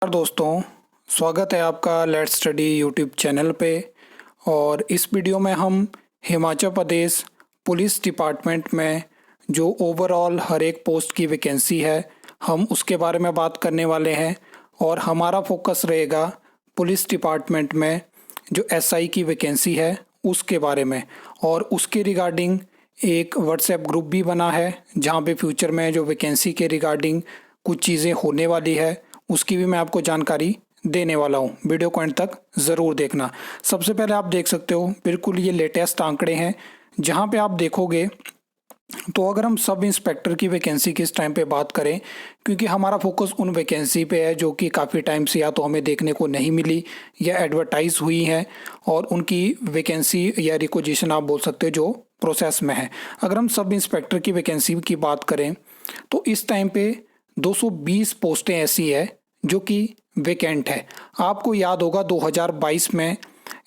नमस्कार दोस्तों, स्वागत है आपका लेट्स स्टडी यूट्यूब चैनल पे। और इस वीडियो में हम हिमाचल प्रदेश पुलिस डिपार्टमेंट में जो ओवरऑल हर एक पोस्ट की वैकेंसी है, हम उसके बारे में बात करने वाले हैं। और हमारा फोकस रहेगा पुलिस डिपार्टमेंट में जो एसआई की वैकेंसी है उसके बारे में। और उसके रिगार्डिंग एक व्हाट्सएप ग्रुप भी बना है जहाँ पे फ्यूचर में जो वैकेंसी के रिगार्डिंग कुछ चीज़ें होने वाली है उसकी भी मैं आपको जानकारी देने वाला हूँ। वीडियो को एंड तक ज़रूर देखना। सबसे पहले आप देख सकते हो बिल्कुल ये लेटेस्ट आंकड़े हैं जहाँ पे आप देखोगे तो अगर हम सब इंस्पेक्टर की वैकेंसी किस टाइम पे बात करें, क्योंकि हमारा फोकस उन वैकेंसी पे है जो कि काफ़ी टाइम से या तो हमें देखने को नहीं मिली या एडवर्टाइज हुई हैं और उनकी वैकेंसी या रिक्वेजिशन आप बोल सकते हो जो प्रोसेस में है। अगर हम सब इंस्पेक्टर की वैकेंसी की बात करें तो इस टाइम पे 220 पोस्टें ऐसी है जो कि वैकेंट है। आपको याद होगा 2022 में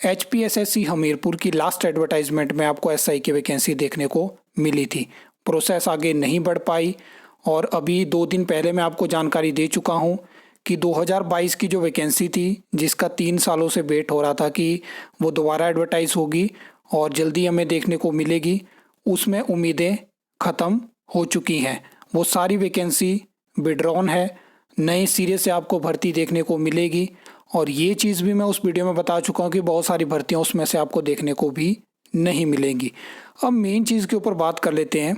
HPSSC हमीरपुर की लास्ट एडवर्टाइजमेंट में आपको एसआई की वैकेंसी देखने को मिली थी। प्रोसेस आगे नहीं बढ़ पाई और अभी 2 दिन पहले मैं आपको जानकारी दे चुका हूं कि 2022 की जो वैकेंसी थी जिसका 3 सालों से वेट हो रहा था कि वो दोबारा एडवर्टाइज होगी और जल्दी हमें देखने को मिलेगी, उसमें उम्मीदें ख़त्म हो चुकी हैं। वो सारी वैकेंसी विड्रॉन है, नए सिरे से आपको भर्ती देखने को मिलेगी। और ये चीज़ भी मैं उस वीडियो में बता चुका हूँ कि बहुत सारी भर्तियाँ उसमें से आपको देखने को भी नहीं मिलेंगी। अब मेन चीज़ के ऊपर बात कर लेते हैं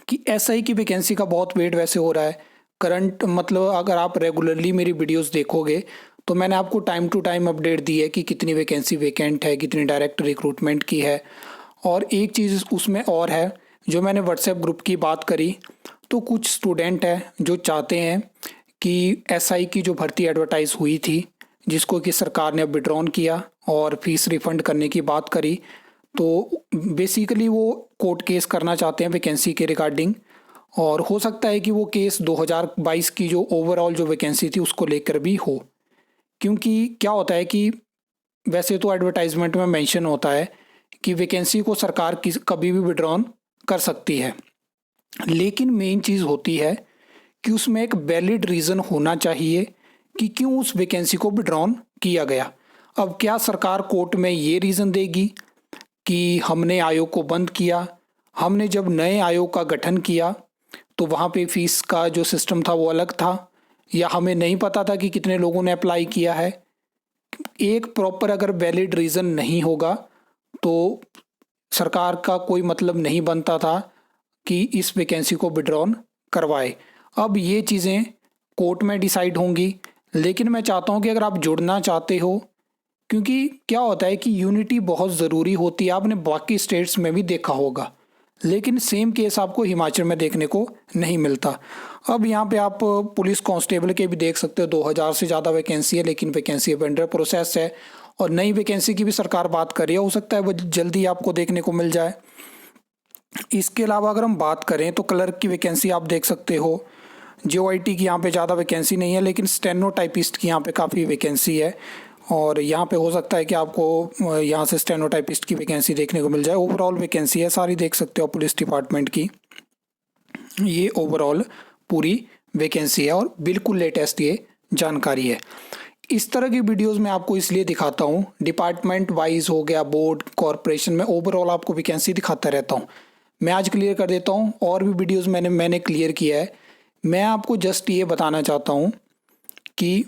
कि एसआई की वैकेंसी का बहुत वेट वैसे हो रहा है करंट, मतलब अगर आप रेगुलरली मेरी वीडियोस देखोगे तो मैंने आपको टाइम टू टाइम अपडेट दी है कि कितनी वैकेंसी वैकेंट है, कितनी डायरेक्ट रिक्रूटमेंट की है। और एक चीज़ उसमें और है, जो मैंने व्हाट्सएप ग्रुप की बात करी तो कुछ स्टूडेंट हैं जो चाहते हैं कि एसआई की जो भर्ती एडवर्टाइज हुई थी जिसको कि सरकार ने अब विड्रॉन किया और फीस रिफंड करने की बात करी, तो बेसिकली वो कोर्ट केस करना चाहते हैं वैकेंसी के रिगार्डिंग। और हो सकता है कि वो केस 2022 की जो ओवरऑल जो वैकेंसी थी उसको लेकर भी हो। क्योंकि क्या होता है कि वैसे तो एडवर्टाइजमेंट में मेंशन होता है कि वैकेंसी को सरकार कभी भी विड्रॉन कर सकती है, लेकिन मेन चीज़ होती है कि उसमें एक वैलिड रीज़न होना चाहिए कि क्यों उस वैकेंसी को विड्रॉन किया गया। अब क्या सरकार कोर्ट में ये रीज़न देगी कि हमने आयोग को बंद किया, हमने जब नए आयोग का गठन किया तो वहाँ पे फीस का जो सिस्टम था वो अलग था, या हमें नहीं पता था कि कितने लोगों ने अप्लाई किया है। एक प्रॉपर अगर वैलिड रीज़न नहीं होगा तो सरकार का कोई मतलब नहीं बनता था कि इस वैकेंसी को विड्रॉन करवाए। अब ये चीज़ें कोर्ट में डिसाइड होंगी, लेकिन मैं चाहता हूँ कि अगर आप जुड़ना चाहते हो, क्योंकि क्या होता है कि यूनिटी बहुत ज़रूरी होती है, आपने बाकी स्टेट्स में भी देखा होगा, लेकिन सेम केस आपको हिमाचल में देखने को नहीं मिलता। अब यहाँ पे आप पुलिस कांस्टेबल के भी देख सकते हो 2000 से ज़्यादा वैकेंसी है, लेकिन वैकेंसी अब अंडर प्रोसेस है और नई वैकेंसी की भी सरकार बात कर रही है, हो सकता है वो जल्दी आपको देखने को मिल जाए। इसके अलावा अगर हम बात करें तो क्लर्क की वैकेंसी आप देख सकते हो। JOIT की यहाँ पे ज़्यादा वैकेंसी नहीं है, लेकिन स्टेनोटाइपिस्ट की यहाँ पे काफ़ी वैकेंसी है और यहाँ पे हो सकता है कि आपको यहाँ से स्टेनोटाइपिस्ट की वैकेंसी देखने को मिल जाए। ओवरऑल वैकेंसी है सारी देख सकते हो पुलिस डिपार्टमेंट की, ये ओवरऑल पूरी वैकेंसी है और बिल्कुल लेटेस्ट ये जानकारी है। इस तरह की वीडियोस मैं आपको इसलिए दिखाता हूँ, डिपार्टमेंट वाइज हो गया, बोर्ड, कॉरपोरेशन में ओवरऑल आपको वैकेंसी दिखाता रहता हूँ। मैं आज क्लियर कर देता हूँ, और भी वीडियोस मैंने क्लियर किया है। मैं आपको जस्ट ये बताना चाहता हूँ कि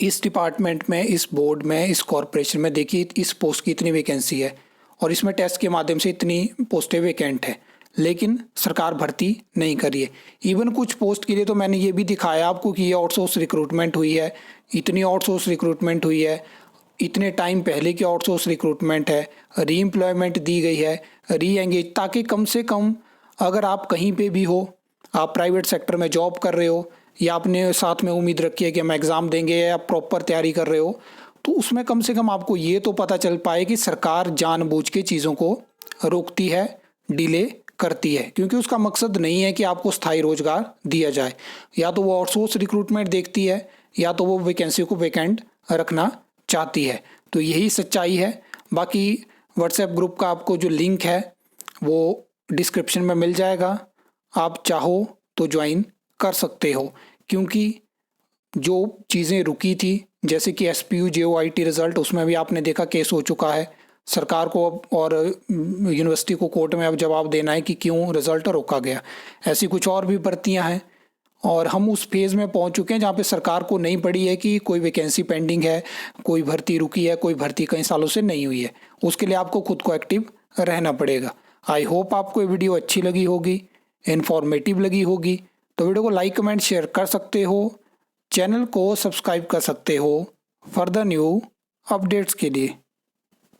इस डिपार्टमेंट में, इस बोर्ड में, इस कॉरपोरेशन में देखिए इस पोस्ट की इतनी वैकेंसी है और इसमें टेस्ट के माध्यम से इतनी पोस्टें वैकेंट है, लेकिन सरकार भर्ती नहीं कर रही है। इवन कुछ पोस्ट के लिए तो मैंने ये भी दिखाया आपको कि ये आउटसोर्स रिक्रूटमेंट हुई है, इतनी आउटसोर्स रिक्रूटमेंट हुई है, इतने टाइम पहले की आउटसोर्स रिक्रूटमेंट है, री एम्प्लॉयमेंट दी गई है, री एंगेज, ताकि कम से कम अगर आप कहीं पे भी हो, आप प्राइवेट सेक्टर में जॉब कर रहे हो या अपने साथ में उम्मीद रखी है कि हम एग्ज़ाम देंगे या प्रॉपर तैयारी कर रहे हो, तो उसमें कम से कम आपको ये तो पता चल पाए कि सरकार जानबूझ के चीज़ों को रोकती है, डिले करती है, क्योंकि उसका मकसद नहीं है कि आपको स्थायी रोजगार दिया जाए। या तो वो आउटसोर्स रिक्रूटमेंट देखती है या तो वो वैकेंसी को वैकेंट रखना चाहती है। तो यही सच्चाई है। बाकी व्हाट्सएप ग्रुप का आपको जो लिंक है वो डिस्क्रिप्शन में मिल जाएगा, आप चाहो तो ज्वाइन कर सकते हो, क्योंकि जो चीज़ें रुकी थी, जैसे कि एसपीयू जेओआईटी रिजल्ट, उसमें भी आपने देखा केस हो चुका है। सरकार को और यूनिवर्सिटी को कोर्ट में अब जवाब देना है कि क्यों रिजल्ट रोका गया। ऐसी कुछ और भी भर्तियां हैं और हम उस फेज़ में पहुंच चुके हैं जहां पे सरकार को नहीं पड़ी है कि कोई वैकेंसी पेंडिंग है, कोई भर्ती रुकी है, कोई भर्ती कई सालों से नहीं हुई है। उसके लिए आपको खुद को एक्टिव रहना पड़ेगा। आई होप आपको ये वीडियो अच्छी लगी होगी, इन्फॉर्मेटिव लगी होगी। तो वीडियो को लाइक कमेंट शेयर कर सकते हो, चैनल को सब्सक्राइब कर सकते हो फर्दर न्यू अपडेट्स के लिए।